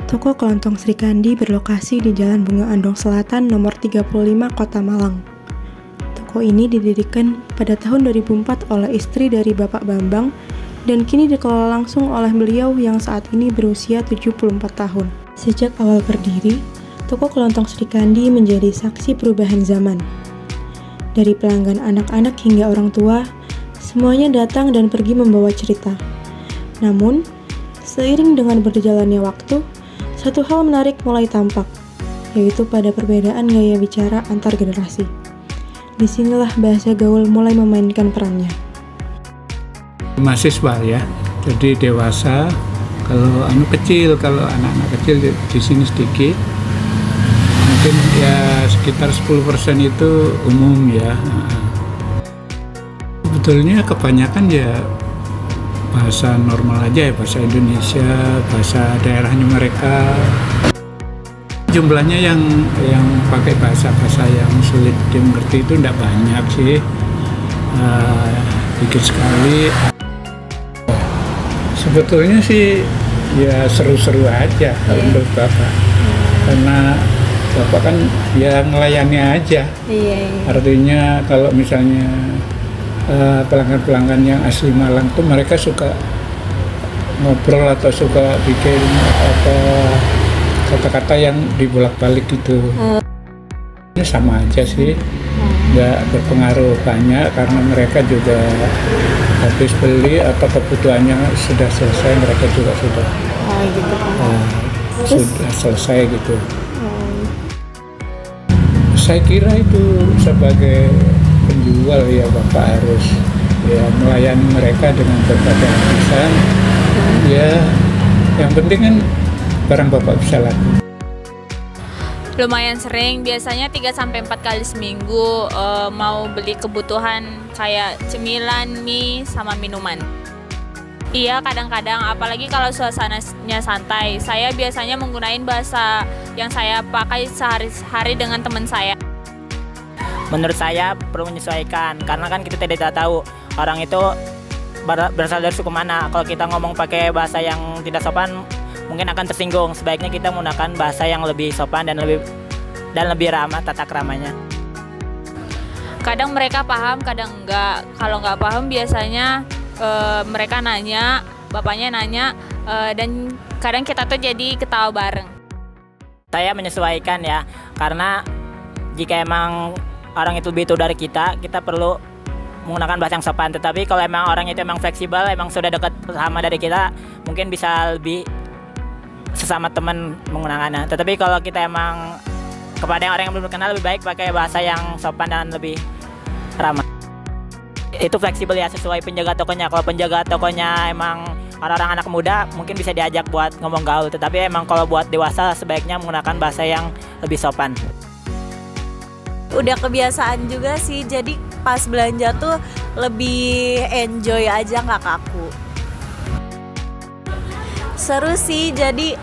Toko Kelontong Sri Kandi berlokasi di Jalan Bunga Andong Selatan nomor 35 Kota Malang. Toko ini didirikan pada tahun 2004 oleh istri dari Bapak Bambang dan kini dikelola langsung oleh beliau yang saat ini berusia 74 tahun. Sejak awal berdiri, Toko Kelontong Sri Kandi menjadi saksi perubahan zaman. Dari pelanggan anak-anak hingga orang tua, semuanya datang dan pergi membawa cerita. Namun, seiring dengan berjalannya waktu, satu hal menarik mulai tampak, yaitu pada perbedaan gaya bicara antar generasi. Disinilah bahasa gaul mulai memainkan perannya. Mahasiswa ya, jadi dewasa, kalau kecil, kalau anak-anak kecil di sini sedikit, mungkin ya sekitar 10% itu umum ya. Sebetulnya kebanyakan ya bahasa normal aja ya, bahasa Indonesia, bahasa daerahnya mereka. Jumlahnya yang pakai bahasa-bahasa yang sulit dimengerti itu tidak banyak sih, dikit sekali. Sebetulnya sih ya seru-seru aja kalau menurut Bapak, karena Bapak kan ya ngelayani aja. Artinya kalau misalnya pelanggan-pelanggan yang asli Malang tuh mereka suka ngobrol atau suka bikin kata-kata yang dibolak-balik gitu. Ini sama aja sih, nggak berpengaruh banyak karena mereka juga habis beli atau kebutuhannya sudah selesai, mereka juga sudah sudah selesai gitu. Saya kira itu sebagai penjual ya Bapak harus ya melayani mereka dengan berbagai alasan. Ya yang penting kan barang Bapak bisa laku. Lumayan sering, biasanya 3-4 kali seminggu mau beli kebutuhan kayak cemilan, mie, sama minuman. Iya, kadang-kadang apalagi kalau suasananya santai, saya biasanya menggunakan bahasa yang saya pakai sehari-hari dengan teman saya. Menurut saya perlu menyesuaikan, karena kan kita tidak tahu orang itu berasal dari suku mana. Kalau kita ngomong pakai bahasa yang tidak sopan, mungkin akan tersinggung. Sebaiknya kita menggunakan bahasa yang lebih sopan dan lebih ramah, tata keramanya. Kadang mereka paham, kadang enggak. Kalau nggak paham biasanya mereka nanya, bapaknya nanya, dan kadang kita tuh jadi ketawa bareng. Saya menyesuaikan ya, karena jika emang orang itu lebih tua dari kita perlu menggunakan bahasa yang sopan. Tetapi kalau emang orang itu emang fleksibel, emang sudah dekat sama dari kita, mungkin bisa lebih sesama teman menggunakannya. Tetapi kalau kita emang kepada orang yang belum kenal, lebih baik pakai bahasa yang sopan dan lebih ramah. Itu fleksibel ya, sesuai penjaga tokonya. Kalau penjaga tokonya emang orang-orang anak muda, mungkin bisa diajak buat ngomong gaul. Tetapi emang kalau buat dewasa, sebaiknya menggunakan bahasa yang lebih sopan. Udah kebiasaan juga sih, jadi pas belanja tuh lebih enjoy aja, nggak kaku. Seru sih, jadi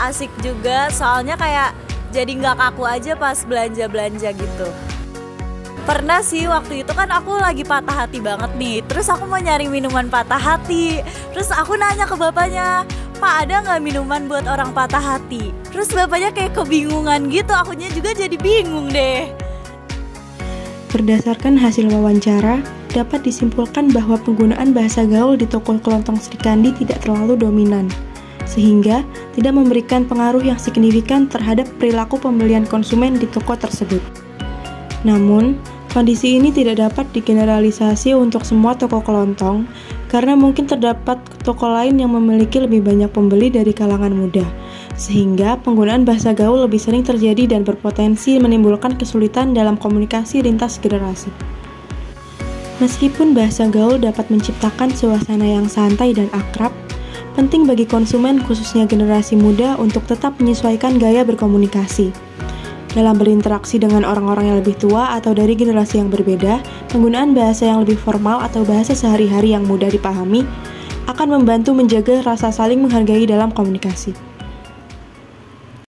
asik juga, soalnya kayak jadi nggak kaku aja pas belanja-belanja gitu. Pernah sih waktu itu kan aku lagi patah hati banget nih, terus aku mau nyari minuman patah hati, terus aku nanya ke bapaknya, "Pak, ada nggak minuman buat orang patah hati?" Terus bapaknya kayak kebingungan gitu, akunya juga jadi bingung deh. Berdasarkan hasil wawancara, dapat disimpulkan bahwa penggunaan bahasa gaul di Toko Kelontong Sri Kandi tidak terlalu dominan, sehingga tidak memberikan pengaruh yang signifikan terhadap perilaku pembelian konsumen di toko tersebut. Namun, kondisi ini tidak dapat digeneralisasi untuk semua toko kelontong, karena mungkin terdapat toko lain yang memiliki lebih banyak pembeli dari kalangan muda, sehingga penggunaan bahasa gaul lebih sering terjadi dan berpotensi menimbulkan kesulitan dalam komunikasi lintas generasi. Meskipun bahasa gaul dapat menciptakan suasana yang santai dan akrab, penting bagi konsumen khususnya generasi muda untuk tetap menyesuaikan gaya berkomunikasi. Dalam berinteraksi dengan orang-orang yang lebih tua atau dari generasi yang berbeda, penggunaan bahasa yang lebih formal atau bahasa sehari-hari yang mudah dipahami akan membantu menjaga rasa saling menghargai dalam komunikasi.